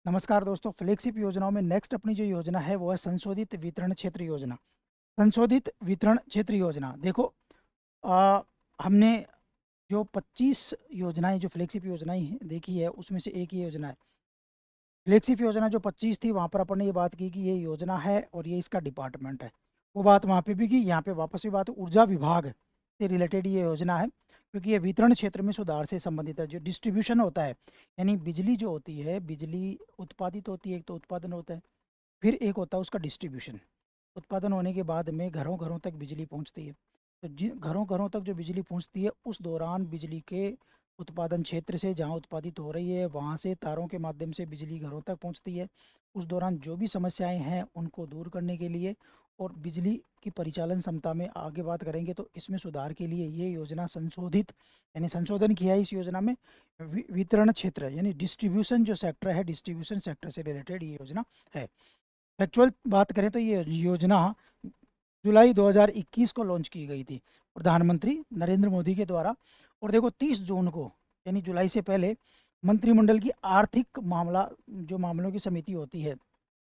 नमस्कार दोस्तों, फ्लैगशिप योजनाओं में नेक्स्ट अपनी जो योजना है वो है संशोधित वितरण क्षेत्र योजना। संशोधित वितरण क्षेत्र योजना देखो, आ, हमने जो 25 योजनाएं जो फ्लैगशिप योजनाएं देखी है उसमें से एक ही योजना है। फ्लैगशिप योजना जो 25 थी वहां पर अपन ने ये बात की कि ये योजना है और ये इसका डिपार्टमेंट है। वो बात वहां पे भी की, यहाँ पे वापस भी बात है, ऊर्जा विभाग से रिलेटेड ये योजना है क्योंकि ये वितरण क्षेत्र में सुधार से संबंधित है। जो डिस्ट्रीब्यूशन होता है यानी बिजली जो होती है, बिजली उत्पादित होती है, एक तो उत्पादन होता है, फिर एक होता है उसका डिस्ट्रीब्यूशन। उत्पादन होने के बाद में घरों घरों तक बिजली पहुंचती है। तो जिन घरों घरों तक जो बिजली पहुंचती है उस दौरान बिजली के उत्पादन क्षेत्र से जहां उत्पादित हो रही है वहां से तारों के माध्यम से बिजली घरों तक पहुंचती है। उस दौरान जो भी समस्याएं हैं उनको दूर करने के लिए और बिजली की परिचालन क्षमता में आगे बात करेंगे तो इसमें सुधार के लिए ये योजना संशोधित यानी संशोधन किया है इस योजना में। वितरण क्षेत्र यानी डिस्ट्रीब्यूशन जो सेक्टर है, डिस्ट्रीब्यूशन सेक्टर से रिलेटेड ये योजना है। एक्चुअल बात करें तो ये योजना जुलाई 2021 को लॉन्च की गई थी प्रधानमंत्री नरेंद्र मोदी के द्वारा। और देखो 30 जून को यानी जुलाई से पहले मंत्रिमंडल की आर्थिक मामला जो मामलों की समिति होती है,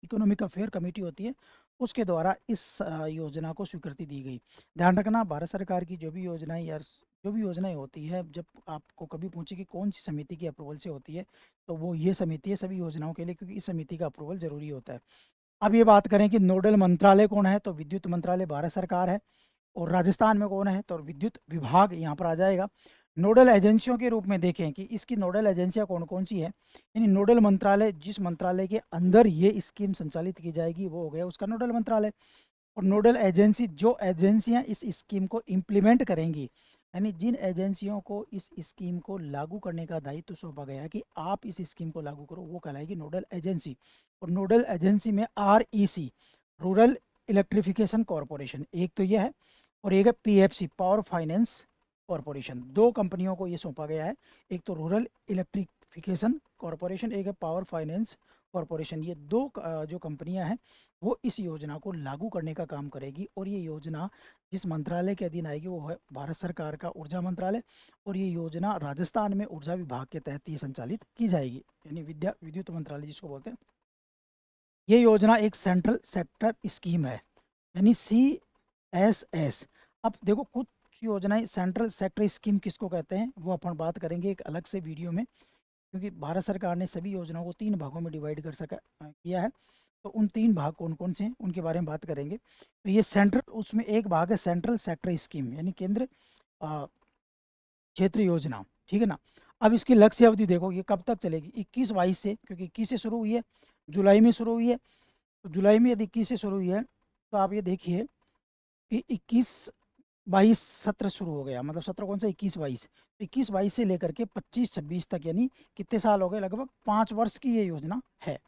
इकोनॉमिक अफेयर कमेटी होती है, उसके द्वारा इस योजना को स्वीकृति दी गई। ध्यान रखना, भारत सरकार की जो भी योजनाएं या जो भी योजनाएं होती है, जब आपको कभी पूछे कि कौन सी समिति की अप्रूवल से होती है तो वो ये समिति है सभी योजनाओं के लिए, क्योंकि इस समिति का अप्रूवल जरूरी होता है। अब ये बात करें कि नोडल मंत्रालय कौन है, तो विद्युत मंत्रालय भारत सरकार है। और राजस्थान में कौन है, तो विद्युत विभाग यहाँ पर आ जाएगा। नोडल एजेंसियों के रूप में देखें कि इसकी नोडल एजेंसियाँ कौन कौन सी है, यानी नोडल मंत्रालय जिस मंत्रालय के अंदर ये स्कीम संचालित की जाएगी वो हो गया उसका नोडल मंत्रालय। और नोडल एजेंसी जो एजेंसियां इस स्कीम को इम्प्लीमेंट करेंगी, यानी जिन एजेंसियों को इस स्कीम को लागू करने का दायित्व सौंपा गया है कि आप इस स्कीम को लागू करो, वो कहलाएगी नोडल एजेंसी। और नोडल एजेंसी में REC, रूरल इलेक्ट्रिफिकेशन कॉरपोरेशन, एक तो ये है, और एक है PFC, पावर फाइनेंस कॉरपोरेशन। दो कंपनियों को ये सौंपा गया है, एक तो रूरल इलेक्ट्रिफिकेशन कॉरपोरेशन, एक है पावर फाइनेंस कॉरपोरेशन। ये दो जो कंपनियां हैं वो इस योजना को लागू करने का काम करेगी। और ये योजना जिस मंत्रालय के अधीन आएगी वो है भारत सरकार का ऊर्जा मंत्रालय। और ये योजना राजस्थान में ऊर्जा विभाग के तहत ये संचालित की जाएगी, यानी विद्युत मंत्रालय जिसको बोलते हैं। ये योजना एक सेंट्रल सेक्टर स्कीम है, यानी CSS। अब देखो कुछ योजनाएं सेंट्रल सेक्टर स्कीम किसको कहते हैं वो अपन बात करेंगे एक अलग से वीडियो में, क्योंकि भारत सरकार ने सभी योजनाओं को 3 भागों में डिवाइड कर सका किया है। तो उन 3 भाग कौन कौन से हैं उनके बारे में बात करेंगे। तो ये सेंट्रल, उसमें एक भाग है सेंट्रल सेक्टर स्कीम यानी केंद्र क्षेत्र योजना, ठीक है ना। अब इसकी लक्ष्य अवधि देखो ये कब तक चलेगी, 21-22 से, क्योंकि 21 से शुरू हुई है, जुलाई में शुरू हुई है। तो जुलाई में यदि 21 से शुरू हुई है तो आप ये देखिए कि 21-22 सत्र शुरू हो गया, मतलब सत्र कौन सा, 21-22। तो 21-22 से लेकर के 25-26 तक, यानी कितने साल हो गए, लगभग 5 वर्ष की ये योजना है।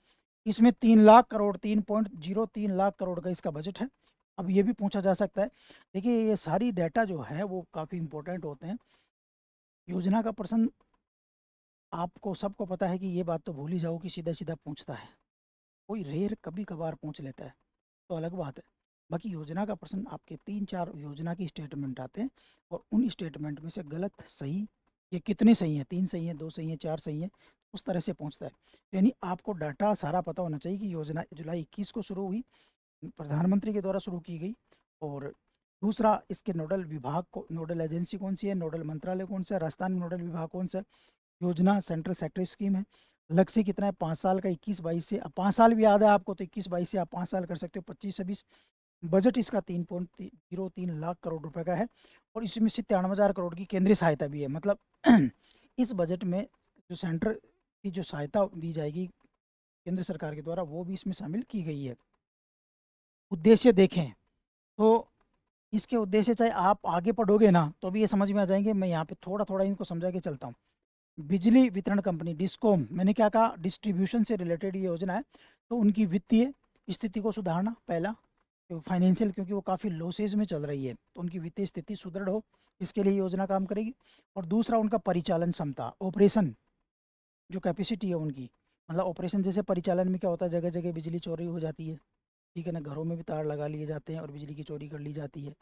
इसमें 3 लाख करोड़, 3.03 लाख करोड़ का इसका बजट है। अब ये भी पूछा जा सकता है, देखिए ये सारी डाटा जो है वो काफ़ी इंपॉर्टेंट होते हैं। योजना का प्रश्न आपको सबको पता है कि ये बात तो भूल ही जाओ कि सीधा सीधा पूछता है, कोई रेयर कभी कभार पूछ लेता है तो अलग बात है। बाकी योजना का प्रश्न आपके 3-4 योजना की स्टेटमेंट आते हैं और उन स्टेटमेंट में से गलत सही, ये कितने सही हैं, 3 सही हैं, 2 सही हैं, 4 सही हैं, उस तरह से पूछता है। यानी आपको डाटा सारा पता होना चाहिए कि योजना जुलाई 21 को शुरू हुई, प्रधानमंत्री के द्वारा शुरू की गई। और दूसरा, इसके नोडल विभाग को, नोडल एजेंसी कौन सी है, नोडल मंत्रालय कौन सा है, राजस्थान में नोडल विभाग कौन सा है। योजना सेंट्रल सेक्टर स्कीम है। लक्ष्य कितना है, 5 साल का, 21-22 से। अब 5 साल भी याद है आपको तो 21-22 से आप 5 साल कर सकते हो, 25-26। बजट इसका 3.03 लाख करोड़ रुपए का है। और इसमें से 93,000 करोड़ की केंद्रीय सहायता भी है, मतलब इस बजट में जो सेंटर की जो सहायता दी जाएगी केंद्र सरकार के द्वारा वो भी इसमें शामिल की गई है। उद्देश्य देखें तो इसके उद्देश्य चाहे आप आगे पढ़ोगे ना तो भी ये समझ में आ जाएंगे, मैं यहाँ पे थोड़ा थोड़ा इनको समझा के चलता हूँ। बिजली वितरण कंपनी डिस्कॉम, मैंने क्या कहा, डिस्ट्रीब्यूशन से रिलेटेड ये योजना है। तो उनकी वित्तीय स्थिति को सुधारना पहला, फाइनेंशियल, क्योंकि वो काफ़ी लॉसेज में चल रही है तो उनकी वित्तीय स्थिति सुदृढ़ हो, इसके लिए योजना काम करेगी। और दूसरा उनका परिचालन क्षमता, ऑपरेशन जो कैपेसिटी है उनकी, मतलब ऑपरेशन जैसे परिचालन में क्या होता है, जगह जगह बिजली चोरी हो जाती है, ठीक है ना, घरों में भी तार लगा लिए जाते हैं और बिजली की चोरी कर ली जाती है,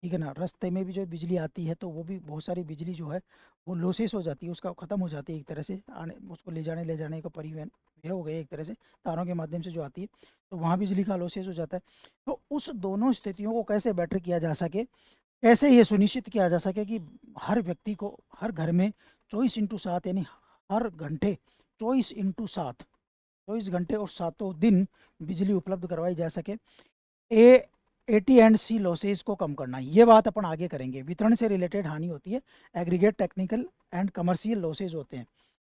ठीक है ना। रास्ते में भी जो बिजली आती है तो वो भी बहुत सारी बिजली जो है वो लॉसेस हो जाती है, उसका ख़त्म हो जाती है एक तरह से, आने उसको ले जाने का परिवहन ये हो गए एक तरह से तारों के माध्यम से जो आती है, तो वहाँ बिजली का लॉसेज हो जाता है। तो उस दोनों स्थितियों को कैसे बेटर किया जा सके, कैसे ये सुनिश्चित किया जा सके कि हर व्यक्ति को हर घर में 24/7 यानी हर घंटे 24/7 24 घंटे और सातों दिन बिजली उपलब्ध करवाई जा सके। ए एटी एंड सी लॉसेज को कम करना, ये बात अपन आगे करेंगे। वितरण से रिलेटेड हानि होती है, aggregate technical and commercial losses होते हैं।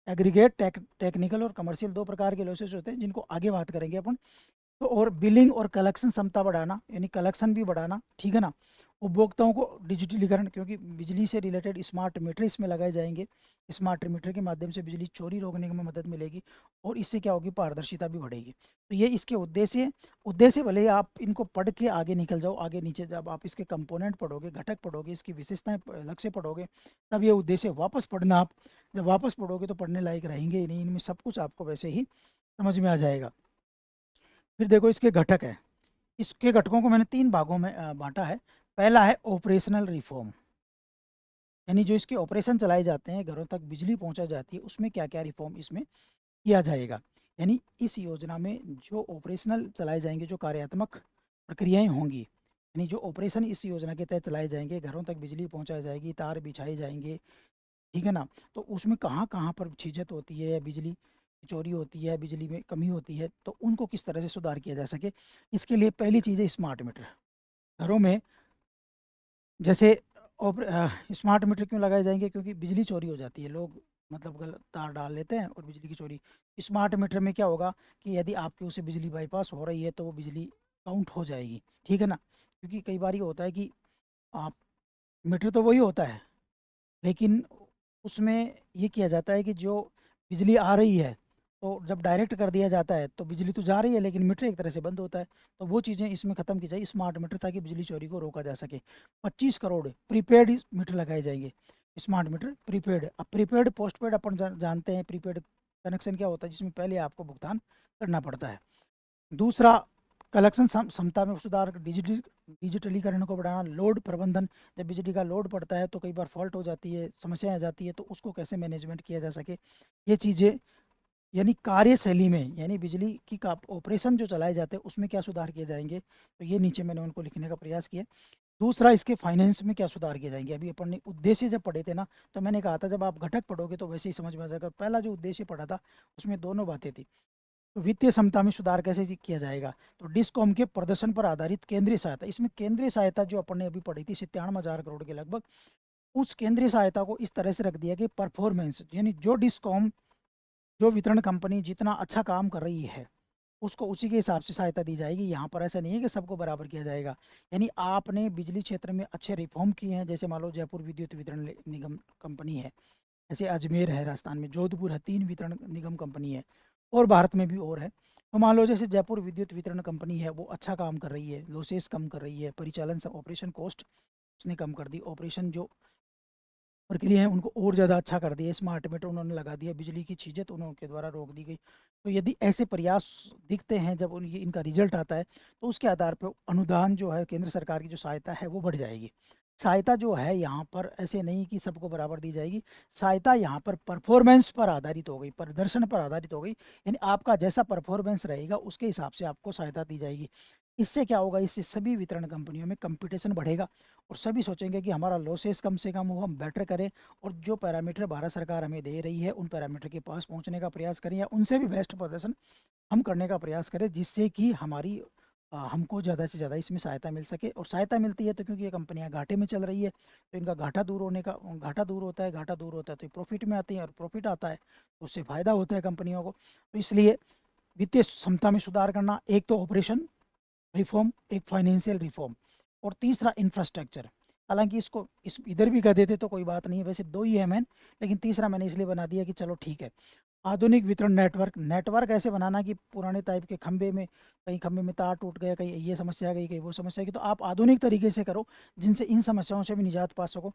एग्रीगेट टेक्निकल और कमर्शियल दो प्रकार के लॉसेज होते हैं जिनको आगे बात करेंगे अपन। तो और बिलिंग और कलेक्शन क्षमता बढ़ाना, यानी कलेक्शन भी बढ़ाना, ठीक है ना। उपभोक्ताओं को डिजिटलीकरण, क्योंकि बिजली से रिलेटेड स्मार्ट मीटर इसमें लगाए जाएंगे। स्मार्ट मीटर के माध्यम से बिजली चोरी रोकने में मदद मिलेगी और इससे क्या होगी, पारदर्शिता भी बढ़ेगी। तो ये इसके उद्देश्य भले ही आप इनको पढ़ के आगे निकल जाओ, आगे नीचे जब आप इसके कंपोनेंट पढ़ोगे, घटक पढ़ोगे, इसकी विशेषताएं अलग से पढ़ोगे, तब ये उद्देश्य वापस पढ़ना। आप जब वापस पढ़ोगे तो पढ़ने लायक रहेंगे ही नहीं, इनमें सब कुछ आपको वैसे ही समझ में आ जाएगा। फिर देखो इसके घटक है। इसके घटकों को मैंने 3 भागों में बांटा है। पहला है ऑपरेशनल रिफॉर्म, यानी जो इसके ऑपरेशन चलाए जाते हैं, घरों तक बिजली पहुंचा जाती है, उसमें क्या क्या रिफॉर्म इसमें किया जाएगा। यानी इस योजना में जो ऑपरेशनल चलाए जाएंगे, जो कार्यात्मक प्रक्रियाएं होंगी, यानी जो ऑपरेशन इस योजना के तहत चलाए जाएंगे, घरों तक बिजली पहुंचाई जाएगी, तार बिछाए जाएंगे, ठीक है ना। तो उसमें कहाँ कहाँ पर छीजत होती है या बिजली चोरी होती है, बिजली में कमी होती है, तो उनको किस तरह से सुधार किया जा सके। इसके लिए पहली चीज़ है स्मार्ट मीटर। घरों में जैसे स्मार्ट मीटर क्यों लगाए जाएंगे, क्योंकि बिजली चोरी हो जाती है, लोग मतलब गलत तार डाल लेते हैं और बिजली की चोरी। स्मार्ट मीटर में क्या होगा कि यदि आपके उसे बिजली बाईपास हो रही है तो वो बिजली काउंट हो जाएगी, ठीक है ना। क्योंकि कई बार ये होता है कि आप मीटर तो वही होता है, लेकिन उसमें ये किया जाता है कि जो बिजली आ रही है, तो जब डायरेक्ट कर दिया जाता है तो बिजली तो जा रही है लेकिन मीटर एक तरह से बंद होता है। तो वो चीज़ें इसमें ख़त्म की जाए, स्मार्ट मीटर, ताकि बिजली चोरी को रोका जा सके। 25 करोड़ प्रीपेड मीटर लगाए जाएंगे, स्मार्ट मीटर प्रीपेड। अब प्रीपेड पोस्टपेड अपन जानते हैं, प्रीपेड कनेक्शन क्या होता है, जिसमें पहले आपको भुगतान करना पड़ता है। दूसरा, कलेक्शन क्षमता में सुधार, डिजिटलीकरण को बढ़ाना, लोड प्रबंधन। जब बिजली का लोड पड़ता है तो कई बार फॉल्ट हो जाती है, समस्याएं आ जाती है, तो उसको कैसे मैनेजमेंट किया जा सके, ये चीज़ें। यानी कार्यशैली में, यानी बिजली की का ऑपरेशन जो चलाए जाते हैं उसमें क्या सुधार किए जाएंगे, तो ये नीचे मैंने उनको लिखने का प्रयास किया। दूसरा, इसके फाइनेंस में क्या सुधार किए जाएंगे। अभी अपन ने उद्देश्य जब पढ़े थे ना, तो मैंने कहा था जब आप घटक पढ़ोगे तो वैसे ही समझ में आ जाएगा। पहला जो उद्देश्य पढ़ा था उसमें दोनों बातें थी। तो वित्तीय क्षमता में सुधार कैसे किया जाएगा, तो डिस्कॉम के प्रदर्शन पर आधारित केंद्रीय सहायता। इसमें केंद्रीय सहायता जो अपन ने अभी पढ़ी थी 97,000 करोड़ के लगभग, उस केंद्रीय सहायता को इस तरह से रख दिया कि परफॉर्मेंस, यानी जो डिस्कॉम, जो वितरण कंपनी जितना अच्छा काम कर रही है उसको उसी के हिसाब से सहायता दी जाएगी। यहाँ पर ऐसा नहीं है कि सबको बराबर किया जाएगा। यानी आपने बिजली क्षेत्र में अच्छे रिफॉर्म किए हैं, जैसे मान लो जयपुर विद्युत वितरण निगम कंपनी है, ऐसे अजमेर है राजस्थान में, जोधपुर है, 3 वितरण निगम कंपनी है, और भारत में भी और है। तो मान लो जैसे जयपुर विद्युत वितरण कंपनी है, वो अच्छा काम कर रही है, लॉसेस कम कर रही है, परिचालन ऑपरेशन कॉस्ट उसने कम कर दी, ऑपरेशन जो प्रक्रिया है उनको और ज़्यादा अच्छा कर दिया, स्मार्ट मीटर उन्होंने लगा दिया, बिजली की चीज़ें तो उनके द्वारा रोक दी गई। तो यदि ऐसे प्रयास दिखते हैं, जब उनकी इनका रिजल्ट आता है, तो उसके आधार पर अनुदान जो है, केंद्र सरकार की जो सहायता है वो बढ़ जाएगी। सहायता जो है यहाँ पर ऐसे नहीं कि सबको बराबर दी जाएगी, सहायता यहाँ पर परफॉर्मेंस पर आधारित हो गई, प्रदर्शन पर आधारित हो गई। यानी आपका जैसा परफॉर्मेंस रहेगा उसके हिसाब से आपको सहायता दी जाएगी। इससे क्या होगा, इससे सभी वितरण कंपनियों में कंपटीशन बढ़ेगा और सभी सोचेंगे कि हमारा लॉसेस कम से कम हो, हम बेटर करें, और जो पैरामीटर भारत सरकार हमें दे रही है उन पैरामीटर के पास पहुंचने का प्रयास करें, या उनसे भी बेस्ट प्रदर्शन हम करने का प्रयास करें, जिससे कि हमारी हमको ज़्यादा से ज़्यादा इसमें सहायता मिल सके। और सहायता मिलती है तो क्योंकि ये कंपनियां घाटे में चल रही है, तो इनका घाटा दूर होता है, घाटा दूर होता है तो प्रॉफिट में आती है, और प्रॉफिट आता है तो उससे फ़ायदा होता है कंपनियों को। तो इसलिए वित्तीय क्षमता में सुधार करना, एक तो ऑपरेशन रिफॉर्म, एक फाइनेंशियल रिफॉर्म, और तीसरा इंफ्रास्ट्रक्चर। हालांकि इसको इस इधर भी कह देते तो कोई बात नहीं है, वैसे दो ही है मैन, लेकिन तीसरा मैंने इसलिए बना दिया कि चलो ठीक है। आधुनिक वितरण नेटवर्क, नेटवर्क ऐसे बनाना कि पुराने टाइप के खंभे में, कहीं खंभे में तार टूट गया, कहीं ये समस्या आ गई, कहीं वो समस्या आ गई, तो आप आधुनिक तरीके से करो जिनसे इन समस्याओं से भी निजात पा सको।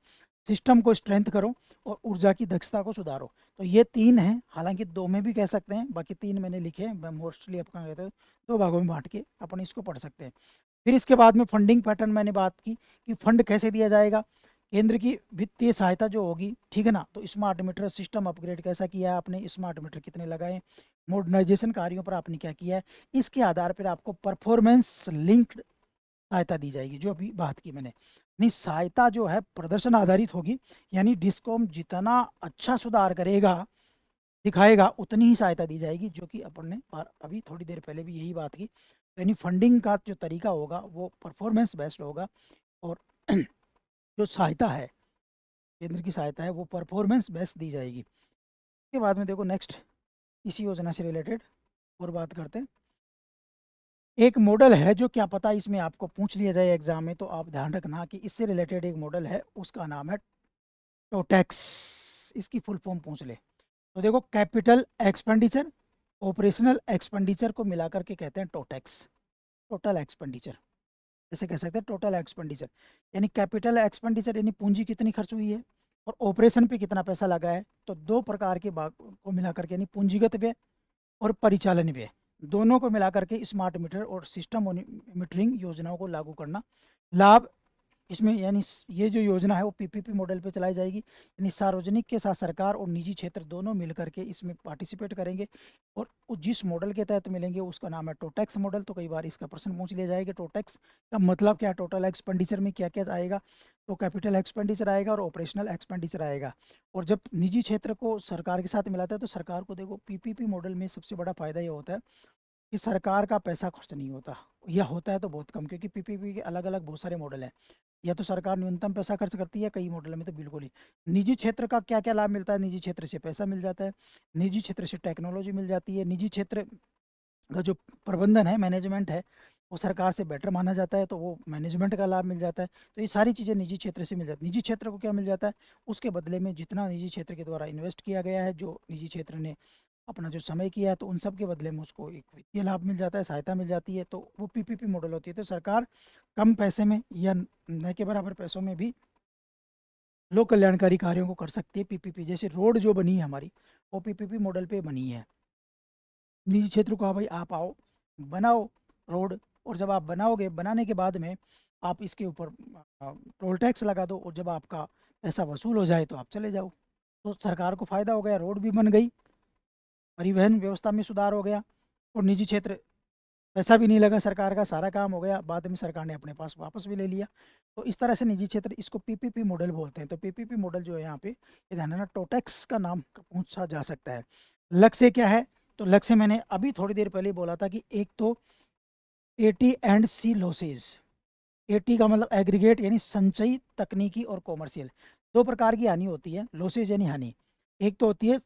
सिस्टम को स्ट्रेंथ करो और ऊर्जा की दक्षता को सुधारो। तो ये 3 हैं, हालांकि 2 में भी कह सकते हैं, बाकी 3 मैंने लिखे हैं, मैं मोस्टली अपना कहते हैं 2 भागों में बांट के अपन इसको पढ़ सकते हैं। फिर इसके बाद में फंडिंग पैटर्न मैंने बात की कि फंड कैसे दिया जाएगा। केंद्र की वित्तीय सहायता जो होगी, ठीक है ना, तो स्मार्ट मीटर सिस्टम अपग्रेड कैसा किया है आपने, स्मार्ट मीटर कितने लगाए, मॉडर्नाइजेशन कार्यों पर आपने क्या किया है, इसके आधार पर आपको परफॉर्मेंस लिंक्ड सहायता दी जाएगी, जो अभी बात की मैंने। नहीं, सहायता जो है प्रदर्शन आधारित होगी, यानी डिस्कॉम जितना अच्छा सुधार करेगा, दिखाएगा, उतनी ही सहायता दी जाएगी, जो कि अपन ने और अभी थोड़ी देर पहले भी यही बात की। तो यानी फंडिंग का जो तरीका होगा वो परफॉर्मेंस बेस्ड होगा, और जो सहायता है, केंद्र की सहायता है, वो परफॉर्मेंस बेस्ड दी जाएगी। उसके बाद में देखो नेक्स्ट इसी योजना से रिलेटेड और बात करते हैं। एक मॉडल है, जो क्या पता इसमें आपको पूछ लिया जाए एग्जाम में, तो आप ध्यान रखना कि इससे रिलेटेड एक मॉडल है, उसका नाम है टोटैक्स। इसकी फुल फॉर्म पूछ ले तो देखो, कैपिटल एक्सपेंडिचर, ऑपरेशनल एक्सपेंडिचर को मिलाकर के कहते हैं टोटैक्स, टोटल एक्सपेंडिचर। जैसे कह सकते हैं टोटल एक्सपेंडिचर, यानी कैपिटल एक्सपेंडिचर यानी पूंजी कितनी खर्च हुई है, और ऑपरेशन पे कितना पैसा लगा है। तो दो प्रकार के भाग को मिलाकर के, यानी पूंजीगत व्यय और परिचालन व्यय, दोनों को मिलाकर के स्मार्ट मीटर और सिस्टम मॉनिटरिंग योजनाओं को लागू करना। लाभ इसमें, यानी ये जो योजना है वो पीपीपी मॉडल पे चलाई जाएगी, यानी सार्वजनिक के साथ सरकार और निजी क्षेत्र दोनों मिलकर के इसमें पार्टिसिपेट करेंगे, और जिस मॉडल के तहत मिलेंगे उसका नाम है टोटैक्स मॉडल। तो कई बार इसका प्रश्न पूछ लिया जाएगा, टोटैक्स का मतलब क्या, टोटल एक्सपेंडिचर में क्या क्या आएगा। तो कैपिटल एक्सपेंडिचर आएगा और ऑपरेशनल एक्सपेंडिचर आएगा। और जब निजी क्षेत्र को सरकार के साथ मिलाता है, तो सरकार को देखो पीपीपी मॉडल में सबसे बड़ा फायदा ये होता है कि सरकार का पैसा खर्च नहीं होता, या होता है तो बहुत कम, क्योंकि पीपीपी के अलग अलग बहुत सारे मॉडल हैं। या तो सरकार न्यूनतम पैसा खर्च करती है, कई मॉडल में तो बिल्कुल ही। निजी क्षेत्र का क्या क्या लाभ मिलता है, निजी क्षेत्र से पैसा मिल जाता है, निजी क्षेत्र से टेक्नोलॉजी मिल जाती है, निजी क्षेत्र का जो प्रबंधन है, मैनेजमेंट है, वो सरकार से बेटर माना जाता है, तो वो मैनेजमेंट का लाभ मिल जाता है। तो ये सारी चीज़ें निजी क्षेत्र से मिल जाती है। निजी क्षेत्र को क्या मिल जाता है, उसके बदले में जितना निजी क्षेत्र के द्वारा इन्वेस्ट किया गया है, जो निजी क्षेत्र ने अपना जो समय किया है, तो उन सब के बदले में उसको एक वित्तीय लाभ मिल जाता है, सहायता मिल जाती है। तो वो पीपीपी मॉडल होती है। तो सरकार कम पैसे में या न के बराबर पैसों में भी लोक कल्याणकारी कार्यों को कर सकती है। पीपीपी जैसे रोड जो बनी है हमारी, वो पीपीपी मॉडल पे बनी है। निजी क्षेत्र को, हाँ भाई आप आओ बनाओ रोड, और जब आप बनाओगे, बनाने के बाद में आप इसके ऊपर टोल टैक्स लगा दो, और जब आपका पैसा वसूल हो जाए तो आप चले जाओ। तो सरकार को फायदा हो गया, रोड भी बन गई, परिवहन व्यवस्था में सुधार हो गया, और निजी क्षेत्र, पैसा भी नहीं लगा, सरकार का सारा काम हो गया, बाद में सरकार ने अपने पास वापस भी ले लिया। तो इस तरह से निजी क्षेत्र, इसको पीपीपी मॉडल बोलते हैं। तो पीपीपी मॉडल जो है यहाँ पे, ये ध्यान रखना, टोटैक्स का नाम पूछा जा सकता है। लक्ष्य क्या है, तो लक्ष्य मैंने अभी थोड़ी देर पहले बोला था कि एक तो AT and C losses. AT का मतलब एग्रीगेट, यानी संचयी, तकनीकी और कॉमर्शियल। दो प्रकार की हानि होती है, लॉसेज यानी हानि। एक तो होती है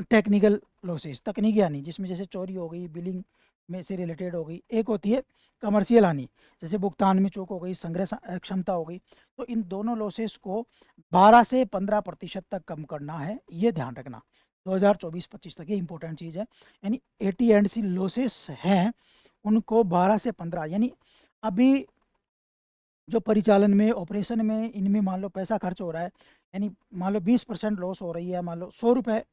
टेक्निकल लॉसेज, तकनीकी हानि, जिसमें जैसे चोरी हो गई, बिलिंग में से रिलेटेड हो गई। एक होती है कमर्शियल हानि, जैसे भुगतान में चूक हो गई, संग्रह क्षमता हो गई। तो इन दोनों लॉसेस को 12 से 15% तक कम करना है, ये ध्यान रखना 2024-25 तक। ये इंपॉर्टेंट चीज़ है। यानी एटी एंड सी लॉसेस हैं, उनको 12 से 15, यानी अभी जो परिचालन में, ऑपरेशन में, इनमें मान लो पैसा खर्च हो रहा है, यानी मान लो 20% लॉस हो रही है, मान लो 100 रुपये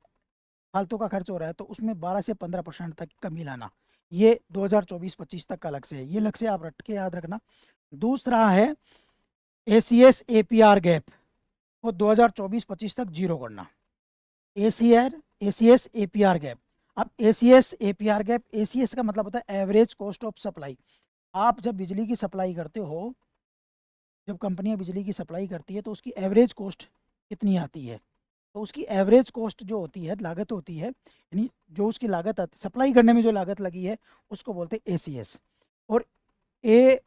फालतू का खर्च हो रहा है, तो उसमें 12 से 15% तक कमी लाना, ये 2024-25 तक का लक्ष्य है। ये लक्ष्य आप रट के याद रखना। दूसरा है एसीएस एपीआर गैप को 2024-25 तक जीरो करना। ACS APR gap. अब एसीएस एपीआर गैप, एसीएस का मतलब होता है एवरेज कॉस्ट ऑफ सप्लाई। आप जब बिजली की सप्लाई करते हो, जब कंपनियां बिजली की सप्लाई करती है, तो उसकी एवरेज कॉस्ट कितनी आती है। तो उसकी एवरेज कॉस्ट जो होती है, लागत होती है, यानी जो उसकी लागत आती, सप्लाई करने में जो लागत लगी है, उसको बोलते हैं एसीएस। और ए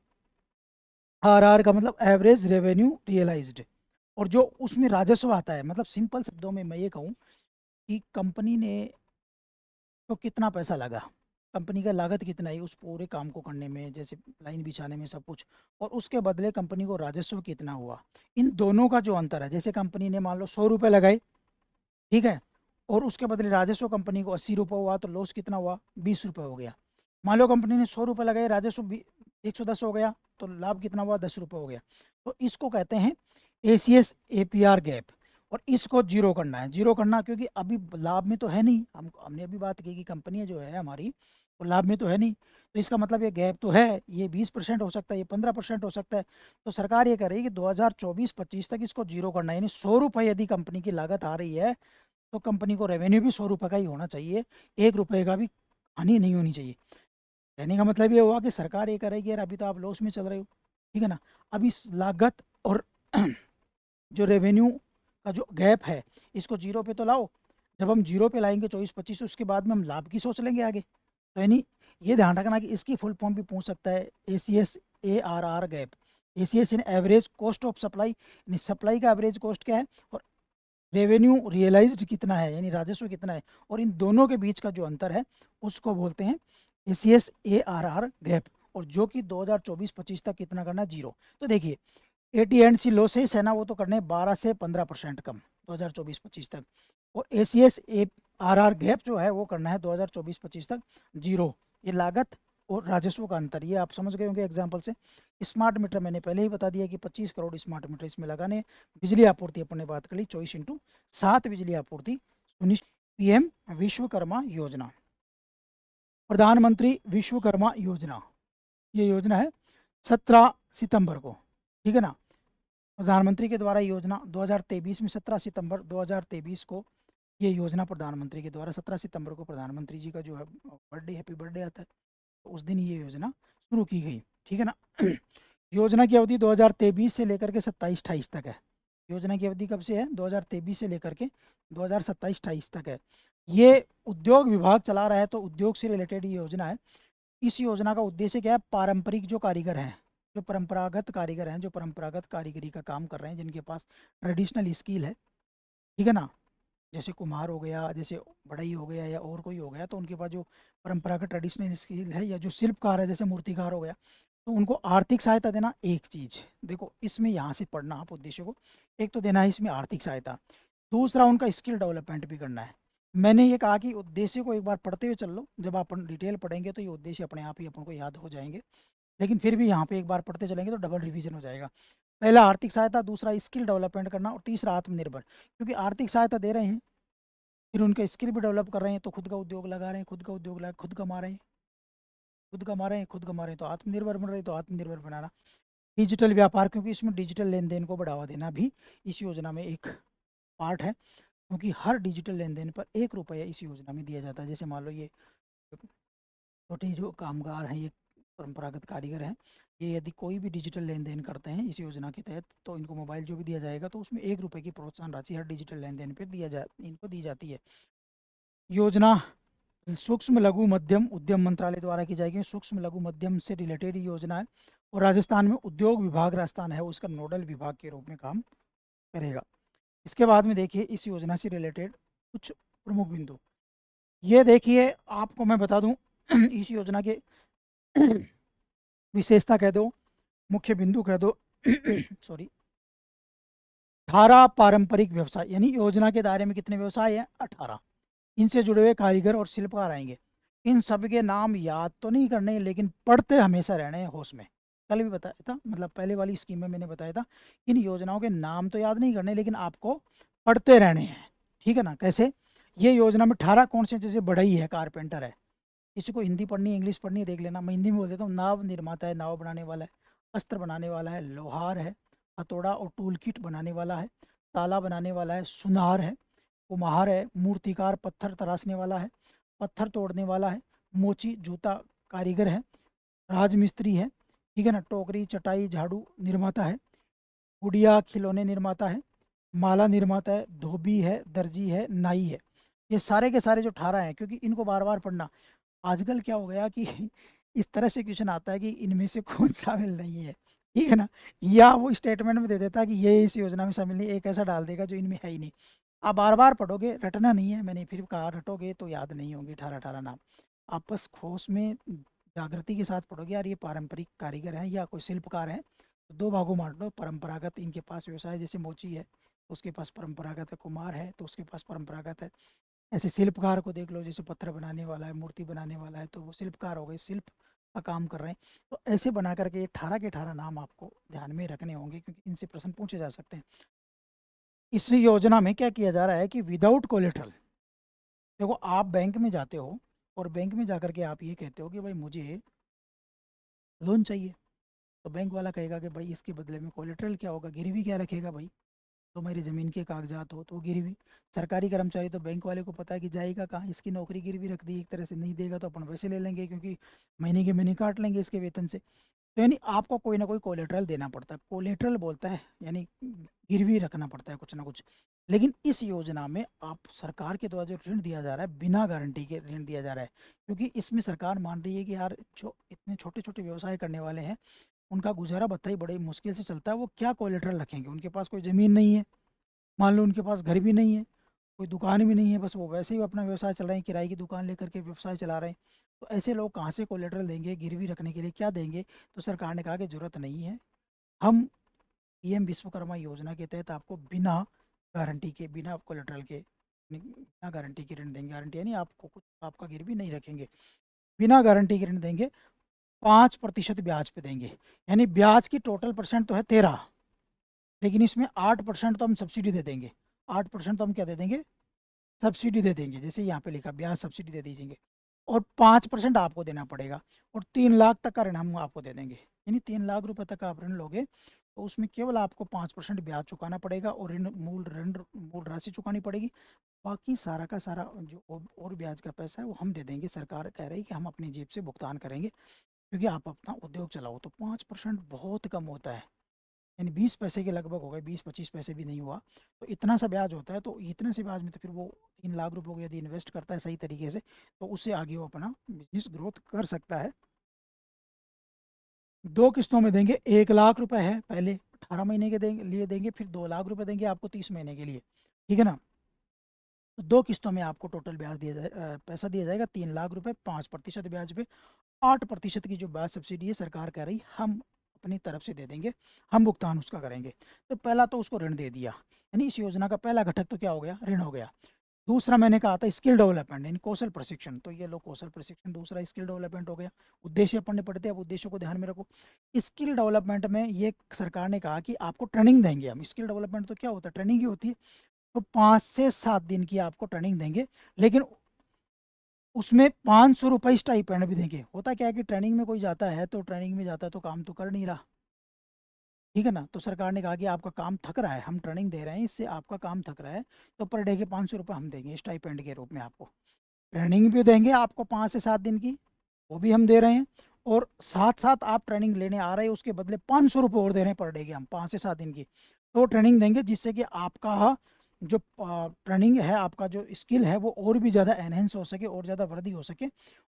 आर आर का मतलब एवरेज रेवेन्यू रियलाइज्ड। और जो उसमें राजस्व आता है, मतलब सिंपल शब्दों में मैं ये कहूँ कि कंपनी ने तो कितना पैसा लगा, कंपनी का लागत कितना है उस पूरे काम को करने में, जैसे लाइन बिछाने में, सब कुछ, और उसके बदले कंपनी को राजस्व कितना हुआ। इन दोनों का जो अंतर है, जैसे कंपनी ने मान लो 100 रुपये लगाए, ठीक है, और उसके बदले राजस्व कंपनी को 80 रुपये हुआ, तो लॉस कितना हुआ, 20 रुपये हो गया। मान लो कंपनी ने 100 रुपये लगाए, राजस्व 110 हो गया, तो लाभ कितना हुआ, 10 रुपये हो गया। तो इसको कहते हैं एसीएस एपीआर गैप। और इसको जीरो करना है, जीरो करना, क्योंकि अभी लाभ में तो है नहीं, हमने अभी बात की कि कंपनी जो है हमारी, वो लाभ में तो है नहीं। तो इसका मतलब ये गैप तो है, ये 20% हो सकता है, ये 15% हो सकता है। तो सरकार ये कह रही है कि 2024-25 तक इसको जीरो करना है, यानी 100 रुपये यदि कंपनी की लागत आ रही है, तो कंपनी को रेवेन्यू भी 100 रुपये का ही होना चाहिए, 1 रुपये का भी हानि नहीं होनी चाहिए। कहने का मतलब ये हुआ कि सरकार ये करेगी यार अभी तो आप लॉस में चल रहे हो, ठीक है ना, अब इस लागत और जो रेवेन्यू का जो गैप है इसको जीरो पे तो लाओ। जब हम जीरो पे लाएंगे 24-25, उसके बाद में हम लाभ की सोच लेंगे आगे। तो यानी ये ध्यान रखना कि इसकी फुल फॉर्म भी पूछ सकता है, ACS ARR gap. ACS in average cost of supply, यानी सप्लाई का एवरेज कॉस्ट क्या है, और रेवेन्यू रियलाइज्ड कितना है यानी राजस्व कितना है, और इन दोनों के बीच का जो अंतर है उसको बोलते हैं ACS ARR गैप, और जो कि 2024-25 तक कितना करना है, जीरो। तो देखिए AT&C लॉसेस है ना, वो तो करने 12 से 15% कम 2024-25 तक, और ACS ARR गैप जो है वो करना है 2024-25 तक जीरो। ये लागत और राजस्व का अंतर, ये आप समझ गए होंगे एग्जाम्पल से। स्मार्ट मीटर मैंने पहले ही बता दिया कि 25 करोड़ स्मार्ट मीटर इसमें लगाने। बिजली आपूर्ति अपन ने बात कर ली, 24/7 बिजली आपूर्ति सुनिश्चित। PM विश्वकर्मा योजना, प्रधानमंत्री विश्वकर्मा योजना, ये योजना है 17 सितंबर को, ठीक है ना। प्रधानमंत्री के द्वारा योजना 2023 में 17 सितंबर 2023 को ये योजना प्रधानमंत्री के द्वारा 17 सितंबर को प्रधानमंत्री जी का जो है बर्थडे, हैप्पी बर्थडे आता है, तो उस दिन ये योजना शुरू की गई, ठीक है ना। योजना की अवधि 2023 से लेकर के 27-28 तक है। योजना की अवधि कब से है, 2023 से लेकर के 2027-28 तक है। ये उद्योग विभाग चला रहा है, तो उद्योग से रिलेटेड ये योजना है। इस योजना का उद्देश्य क्या है, पारंपरिक जो कारीगर हैं, जो परंपरागत कारीगर हैं, जो परंपरागत कारीगरी का काम कर रहे हैं, जिनके पास ट्रेडिशनल स्किल है, ठीक है ना, जैसे कुम्हार हो गया, जैसे बढ़ई हो गया, या और कोई हो गया, तो उनके पास जो परंपरागत ट्रेडिशनल स्किल है, या जो शिल्पकार है जैसे मूर्तिकार हो गया, तो उनको आर्थिक सहायता देना एक चीज़। देखो इसमें यहाँ से पढ़ना आप उद्देश्य को, एक तो देना है इसमें आर्थिक सहायता, दूसरा उनका स्किल डेवलपमेंट भी करना है। मैंने ये कहा कि उद्देश्य को एक बार पढ़ते हुए चल लो, जब अपन डिटेल पढ़ेंगे तो ये उद्देश्य अपने आप ही अपन को याद हो जाएंगे, लेकिन फिर भी यहाँ पे एक बार पढ़ते चलेंगे तो डबल रिवीजन हो जाएगा। पहला आर्थिक सहायता, दूसरा स्किल डेवलपमेंट करना, और तीसरा आत्मनिर्भर। क्योंकि आर्थिक सहायता दे रहे हैं, फिर उनका स्किल भी डेवलप कर रहे हैं, तो खुद का उद्योग लगा रहे हैं, खुद का उद्योग लगा, खुद कमा रहे हैं, खुद कमा रहे हैं, खुद कमा रहे हैं, तो आत्मनिर्भर बन रहे हैं, तो आत्मनिर्भर बनाना। डिजिटल व्यापार, क्योंकि इसमें डिजिटल लेन देन को बढ़ावा देना भी इस योजना में एक पार्ट है, क्योंकि हर डिजिटल लेन देन पर 1 रुपया इस योजना में दिया जाता है। जैसे मान लो ये छोटे जो कामगार हैं, ये परंपरागत कारीगर हैं, ये यदि कोई भी डिजिटल लेन देन करते हैं इस योजना के तहत, तो इनको मोबाइल जो भी दिया जाएगा, तो उसमें 1 रुपये की प्रोत्साहन राशि हर डिजिटल लेन देन पर इनको दी जाती है। योजना सूक्ष्म लघु मध्यम उद्यम मंत्रालय द्वारा की जाएगी। सूक्ष्म लघु मध्यम से रिलेटेड योजना है, और राजस्थान में उद्योग विभाग राजस्थान है, उसका नोडल विभाग के रूप में काम करेगा। इसके बाद में देखिए इस योजना से रिलेटेड कुछ प्रमुख बिंदु, ये देखिए आपको मैं बता दूं इस योजना के विशेषता कह दो, मुख्य बिंदु कह दो सॉरी, 18 पारंपरिक व्यवसाय, यानी योजना के दायरे में कितने व्यवसाय हैं, 18। इनसे जुड़े हुए कारीगर और शिल्पकार आएंगे। इन सब के नाम याद तो नहीं करने, लेकिन पढ़ते हमेशा रहने हैं होश में। कल भी बताया था, मतलब पहले वाली स्कीम में मैंने बताया था, इन योजनाओं के नाम तो याद नहीं करने, लेकिन आपको पढ़ते रहने हैं, ठीक है ना। कैसे, ये योजना में 18 कौन से, जैसे बढ़ई है, कारपेंटर है, किसी को हिंदी पढ़नी है, इंग्लिश पढ़नी है, देख लेना, मैं हिंदी में बोल देता हूँ। नाव निर्माता है, नाव बनाने वाला है। अस्त्र बनाने वाला है, लोहार है। हथौड़ा और टूल किट बनाने वाला है। ताला बनाने वाला है, सुनार है। कुम्हार है। मूर्तिकार, पत्थर तराशने वाला है। पत्थर तोड़ने वाला है। मोची, जूता कारीगर है। राजमिस्त्री है, ठीक है ना। टोकरी, चटाई, झाड़ू निर्माता है। गुड़िया, खिलौने निर्माता है। माला निर्माता है। धोबी है, दर्जी है, नाई है। ये सारे के सारे जो 18 हैं, क्योंकि इनको बार बार पढ़ना। आजकल क्या हो गया कि इस तरह से क्वेश्चन आता है कि इनमें से कौन शामिल नहीं है, ठीक है ना, या वो स्टेटमेंट में दे देता है कि ये इस योजना में शामिल नहीं, एक ऐसा डाल देगा जो इनमें है ही नहीं। आप बार बार पढ़ोगे, रटना नहीं है, मैंने फिर कहा, रटोगे तो याद नहीं होंगे 18 नाम। आप बस होश में जागृति के साथ पढ़ोगे, यार ये पारंपरिक कारीगर हैं या कोई शिल्पकार हैं, तो दो भागों में बांट लो। परंपरागत इनके पास व्यवसाय, जैसे मोची है उसके पास परंपरागत है, कुमार है तो उसके पास परंपरागत है। ऐसे शिल्पकार को देख लो, जैसे पत्थर बनाने वाला है, मूर्ति बनाने वाला है, तो वो शिल्पकार हो गए, शिल्प का काम कर रहे हैं। तो ऐसे बना करके ये 18 के 18 नाम आपको ध्यान में रखने होंगे, क्योंकि इनसे प्रश्न पूछे जा सकते हैं। इस योजना में क्या किया जा रहा है कि विदाउट कोलेट्रल, देखो आप बैंक में जाते हो, और बैंक में जाकर के आप ये कहते हो कि भाई मुझे लोन चाहिए, तो बैंक वाला कहेगा कि भाई इसके बदले में कोलेट्रल क्या होगा, गिरवी क्या रखेगा भाई, तो मेरी ज़मीन के कागजात हो तो वो गिरवी। सरकारी कर्मचारी तो बैंक वाले को पता है कि जाएगा कहाँ, इसकी नौकरी गिरवी रख दी एक तरह से, नहीं देगा तो अपन वैसे ले लेंगे क्योंकि महीने के महीने काट लेंगे इसके वेतन से। तो यानी आपको कोई ना कोई कोलेटरल देना पड़ता है, कोलेटरल बोलता है यानी गिरवी रखना पड़ता है कुछ ना कुछ। लेकिन इस योजना में आप सरकार के द्वारा जो ऋण दिया जा रहा है, बिना गारंटी के ऋण दिया जा रहा है, क्योंकि इसमें सरकार मान रही है कि यार जो इतने छोटे छोटे व्यवसाय करने वाले हैं उनका गुजारा भत्ता ही बड़े मुश्किल से चलता है, वो क्या कोलेटरल रखेंगे, उनके पास कोई ज़मीन नहीं है, मान लो उनके पास घर भी नहीं है, कोई दुकान भी नहीं है, बस वो वैसे ही अपना व्यवसाय चल रहे हैं, किराए की दुकान लेकर के व्यवसाय चला रहे हैं। तो ऐसे लोग कहाँ से कोलेटरल देंगे, गिरवी रखने के लिए क्या देंगे? तो सरकार ने कहा कि ज़रूरत नहीं है, हम पीएम विश्वकर्मा योजना के तहत आपको बिना गारंटी के, बिना कोलेटरल के, बिना गारंटी के ऋण देंगे। गारंटी यानी आपको कुछ आपका गिरवी नहीं रखेंगे, बिना गारंटी के ऋण देंगे, 5% ब्याज पे देंगे। यानी ब्याज की टोटल परसेंट तो है 13, लेकिन इसमें 8% तो हम सब्सिडी दे देंगे। 8% तो हम क्या दे देंगे? सब्सिडी दे देंगे, जैसे यहाँ पे लिखा ब्याज सब्सिडी दे दीजिएंगे। और 5% आपको देना पड़ेगा, और 3 लाख तक का ऋण हम आपको दे देंगे। यानी 3 लाख रुपए तक का आप ऋण लोगे तो उसमें केवल आपको 5% ब्याज चुकाना पड़ेगा, और ऋण मूल राशि चुकानी पड़ेगी। बाकी सारा का सारा जो और ब्याज का पैसा है वो हम दे देंगे। सरकार कह रही है कि हम अपनी जेब से भुगतान करेंगे, क्योंकि आप अपना उद्योग चलाओ। तो 5% बहुत कम होता है, यानी 20 पैसे के लगभग हो गए, 20-25 पैसे भी नहीं हुआ। तो इतना सा ब्याज होता है, तो इतने से ब्याज में तो फिर वो 3 लाख रुपए को यदि इन्वेस्ट करता है सही तरीके से, तो उससे आगे वो अपना बिजनेस ग्रोथ कर सकता है। 2 किस्तों में देंगे, 1 लाख रुपए है पहले 18 महीने के लिए देंगे, फिर 2 लाख रुपए देंगे आपको 30 महीने के लिए, ठीक है ना? तो 2 किस्तों में आपको टोटल ब्याज पैसा दिया जाएगा 3 लाख रुपए, 5% ब्याज पे। 8% की जो ब्याज सब्सिडी है सरकार कह रही हम अपनी तरफ से दे देंगे, हम भुगतान उसका करेंगे। तो पहला तो उसको ऋण दे दिया, यानी इस योजना का पहला घटक तो क्या हो गया? ऋण हो गया। दूसरा मैंने कहा था स्किल डेवलपमेंट, यानी कौशल प्रशिक्षण, तो ये लो कौशल प्रशिक्षण, दूसरा स्किल डेवलपमेंट हो गया। उद्देश्य अपन ने पढ़ते हैं, अब उद्देश्यों को ध्यान में रखो। स्किल डेवलपमेंट में ये सरकार ने कहा कि आपको ट्रेनिंग देंगे हम। स्किल डेवलपमेंट तो क्या होता है? ट्रेनिंग ही होती है। तो 5 से 7 दिन की आपको ट्रेनिंग देंगे, लेकिन उसमें 500 रुपये स्टाइपेंड भी देंगे। होता क्या है कि ट्रेनिंग में कोई जाता है तो ट्रेनिंग में जाता है तो काम तो कर नहीं रहा, ठीक है ना? तो सरकार ने कहा कि आपका काम थक रहा है, हम ट्रेनिंग दे रहे हैं, इससे आपका काम थक रहा है, तो पर डे के 500 रुपये हम देंगे स्टाइपेंड के रूप में आपको। ट्रेनिंग भी देंगे आपको 5 से 7 दिन की, वो भी हम दे रहे हैं। और साथ साथ आप ट्रेनिंग लेने आ रहे हैं, उसके बदले 500 रुपये और दे रहे हैं पर डे के हम, 5 से 7 दिन की। तो ट्रेनिंग देंगे जिससे कि आपका जो ट्रेनिंग है, आपका जो स्किल है वो और भी ज़्यादा एनहेंस हो सके और ज़्यादा वृद्धि हो सके।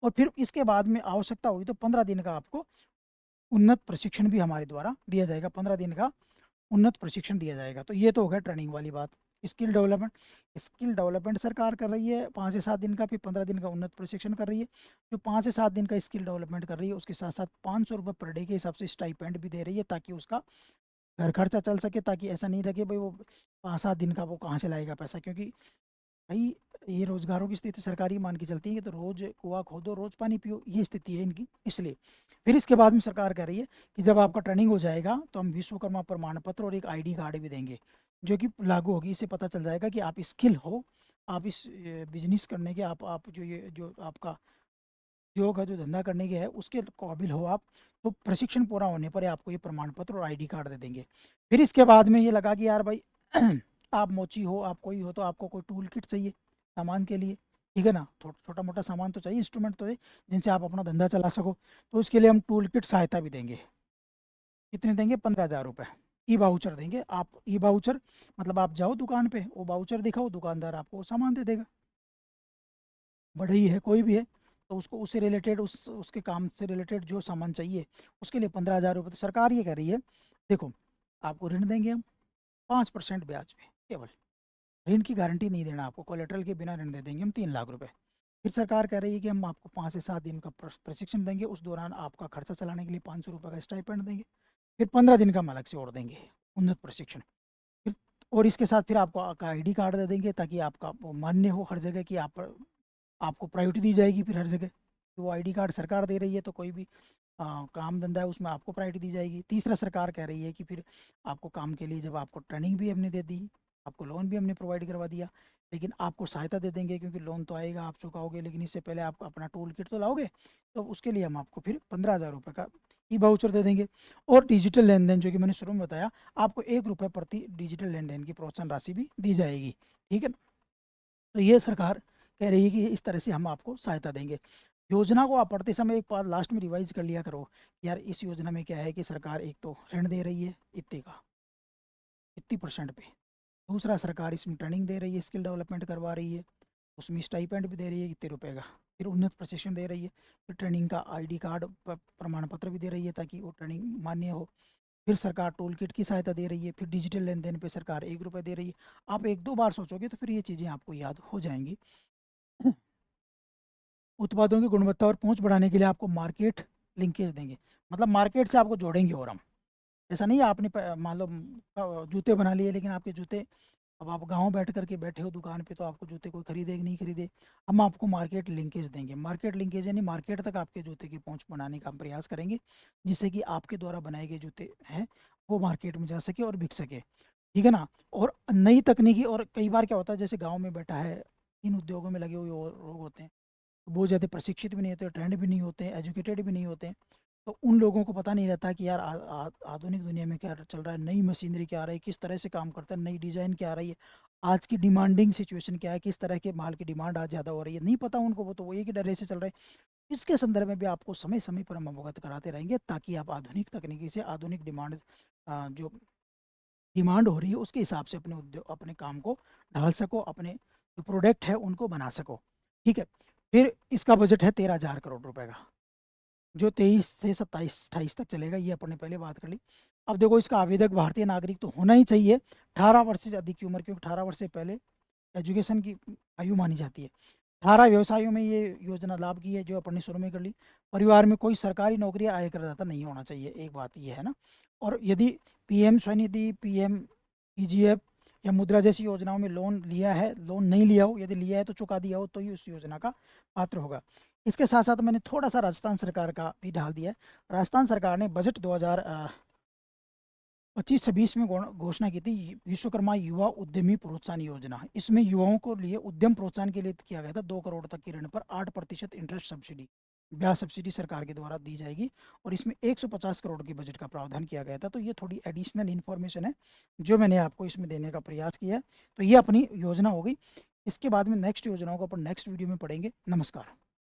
और फिर इसके बाद में आवश्यकता हुई तो 15 दिन का आपको उन्नत प्रशिक्षण भी हमारे द्वारा दिया जाएगा। 15 दिन का उन्नत प्रशिक्षण दिया जाएगा। तो ये तो हो गया ट्रेनिंग वाली बात। स्किल डेवलपमेंट, स्किल डेवलपमेंट सरकार कर रही है 5 से 7 दिन का, फिर 15 दिन का उन्नत प्रशिक्षण कर रही है। जो 5 से 7 दिन का स्किल डेवलपमेंट कर रही है उसके साथ साथ 500 रुपये पर डे के हिसाब से स्टाइपेंड भी दे रही है, ताकि उसका घर खर्चा चल सके। ताकि ऐसा नहीं रखे भाई वो 5-7 दिन का वो कहाँ से लाएगा पैसा, क्योंकि भाई ये रोजगारों की स्थिति सरकारी मान के चलती है कि तो रोज कुआं खोदो रोज पानी पियो, ये स्थिति है इनकी, इसलिए। फिर इसके बाद में सरकार कह रही है कि जब आपका ट्रेनिंग हो जाएगा तो हम विश्वकर्मा प्रमाण पत्र और एक आईडी कार्ड भी देंगे, जो कि लागू होगी। इससे पता चल जाएगा कि आप स्किल हो, आप इस बिजनेस करने के, आप जो ये जो आपका उद्योग है, जो धंधा करने के है, उसके काबिल हो आप। तो प्रशिक्षण पूरा होने पर ही आपको ये प्रमाण पत्र और आईडी कार्ड दे देंगे। फिर इसके बाद में ये लगा कि यार भाई आप मोची हो, आप कोई हो, तो आपको कोई टूल किट चाहिए सामान के लिए, ठीक है ना? छोटा मोटा सामान तो चाहिए, इंस्ट्रूमेंट तो चाहिए, जिनसे आप अपना धंधा चला सको। तो उसके लिए हम टूल किट सहायता भी देंगे। कितने देंगे? 15,000 रुपये। ई वाउचर देंगे आप। ई वाउचर मतलब आप जाओ दुकान पे, वो वाउचर दिखाओ, दुकानदार आपको वो सामान दे देगा। बढ़ई है कोई भी है, तो उसको उससे रिलेटेड, उसके काम से रिलेटेड जो सामान चाहिए, उसके लिए 15,000 रुपये। तो सरकार ये कह रही है देखो, आपको ऋण देंगे हम 5% ब्याज पे केवल, ऋण की गारंटी नहीं देना आपको, कोलेटरल के बिना ऋण दे देंगे हम 3 लाख रुपए। फिर सरकार कह रही है कि हम आपको 5 से 7 दिन का प्रशिक्षण देंगे, उस दौरान आपका खर्चा चलाने के लिए 500 रुपये का स्टाइपेंड देंगे। फिर 15 दिन का हम अलग से और देंगे उन्नत प्रशिक्षण। फिर और इसके साथ फिर आपको आईडी कार्ड दे देंगे, ताकि आपका वो मान्य हो हर जगह कि आपको प्रायोरिटी दी जाएगी फिर हर जगह। तो वो आईडी कार्ड सरकार दे रही है, तो कोई भी काम धंधा है उसमें आपको प्रायोरिटी दी जाएगी। तीसरा, सरकार कह रही है कि फिर आपको काम के लिए, जब आपको ट्रेनिंग भी हमने दे दी, आपको लोन भी हमने प्रोवाइड करवा दिया, लेकिन आपको सहायता दे देंगे, क्योंकि लोन तो आएगा आप चुकाओगे, लेकिन इससे पहले आप अपना टूल किट तो लाओगे। तो उसके लिए हम आपको फिर 15,000 रुपये का ई वाउचर दे देंगे। और डिजिटल लेन देन, जो कि मैंने शुरू में बताया, आपको 1 रुपये प्रति डिजिटल लेन देन की प्रोत्साहन राशि भी दी जाएगी। ठीक है, तो ये सरकार कह रही है कि इस तरह से हम आपको सहायता देंगे। योजना को आप पढ़ते समय एक बार लास्ट में रिवाइज कर लिया करो, यार इस योजना में क्या है कि सरकार एक तो ऋण दे रही है इतने का, इतनी परसेंट पे। दूसरा, सरकार इसमें ट्रेनिंग दे रही है, स्किल डेवलपमेंट करवा रही है, उसमें स्टाइपेंड भी दे रही है कितने रुपए का। फिर उन्नत प्रशिक्षण दे रही है, फिर ट्रेनिंग का आईडी कार्ड प्रमाण पत्र भी दे रही है ताकि वो ट्रेनिंग मान्य हो। फिर सरकार टूल किट की सहायता दे रही है, फिर डिजिटल लेन देन पे सरकार 1 रुपये दे रही है। आप 1-2 बार सोचोगे तो फिर ये चीज़ें आपको याद हो जाएंगी। उत्पादों की गुणवत्ता और पहुंच बढ़ाने के लिए आपको मार्केट लिंकेज देंगे, मतलब मार्केट से आपको जोड़ेंगे। और हम, ऐसा नहीं है आपने मान लो जूते बना लिए, लेकिन आपके जूते, अब आप गांव बैठ करके बैठे हो दुकान पे, तो आपको जूते कोई खरीदे कि नहीं खरीदे। हम आपको मार्केट लिंकेज देंगे। मार्केट लिंकेज यानी मार्केट तक आपके जूते की पहुंच बनाने का हम प्रयास करेंगे, जिससे कि आपके द्वारा बनाए गए जूते हैं वो मार्केट में जा सके और बिक सके। ठीक है ना। और नई तकनीकी, और कई बार क्या होता है, जैसे गाँव में बैठा है, इन उद्योगों में लगे हुए और लोग होते हैं, वो ज़्यादा प्रशिक्षित भी नहीं होते, ट्रेंड भी नहीं होते, एजुकेटेड भी नहीं होते। तो उन लोगों को पता नहीं रहता कि यार आधुनिक दुनिया में क्या चल रहा है, नई मशीनरी क्या आ रही है, किस तरह से काम करता है, नई डिज़ाइन क्या आ रही है, आज की डिमांडिंग सिचुएशन क्या है, किस तरह के माल की डिमांड आज ज़्यादा हो रही है, नहीं पता उनको। वो तो वो एक ही डर से चल रहा है। इसके संदर्भ में भी आपको समय समय पर हम अवगत कराते रहेंगे, ताकि आप आधुनिक तकनीकी से आधुनिक जो डिमांड हो रही है उसके हिसाब से अपने उद्योग, अपने काम को ढाल सको, अपने जो प्रोडक्ट है उनको बना सको। ठीक है। फिर इसका बजट है 13,000 करोड़ रुपए का, जो 23 से 27-28 तक चलेगा, ये अपने पहले बात कर ली। अब देखो, इसका आवेदक भारतीय नागरिक तो होना ही चाहिए, 18 वर्ष से अधिक की उम्र, क्योंकि 18 वर्ष से पहले एजुकेशन की आयु मानी जाती है। 18 व्यवसायों में ये योजना लाभ की है, जो अपन ने शुरू में कर ली। परिवार में कोई सरकारी नौकरी या आय करदाता नहीं होना चाहिए, एक बात ये है ना। और यदि पीएम स्वनिधि, पीएम ईजीएफ या मुद्रा जैसी योजनाओं में लोन लिया है, लोन नहीं लिया हो, यदि लिया है तो चुका दिया हो, तो ही उस योजना का पात्र होगा। इसके साथ साथ मैंने थोड़ा सा राजस्थान सरकार का भी डाल दिया है। राजस्थान सरकार ने बजट 2025-26 में घोषणा की थी विश्वकर्मा युवा उद्यमी प्रोत्साहन योजना। इसमें युवाओं को लिए उद्यम प्रोत्साहन के लिए किया गया था 2 करोड़ तक की ऋण पर 8% इंटरेस्ट सब्सिडी, ब्याज सब्सिडी सरकार के द्वारा दी जाएगी। और इसमें 150 करोड़ की बजट का प्रावधान किया गया था। तो ये थोड़ी एडिशनल इन्फॉर्मेशन है जो मैंने आपको इसमें देने का प्रयास किया है। तो ये अपनी योजना हो गई। इसके बाद में नेक्स्ट योजनाओं को अपन नेक्स्ट वीडियो में पढ़ेंगे। नमस्कार।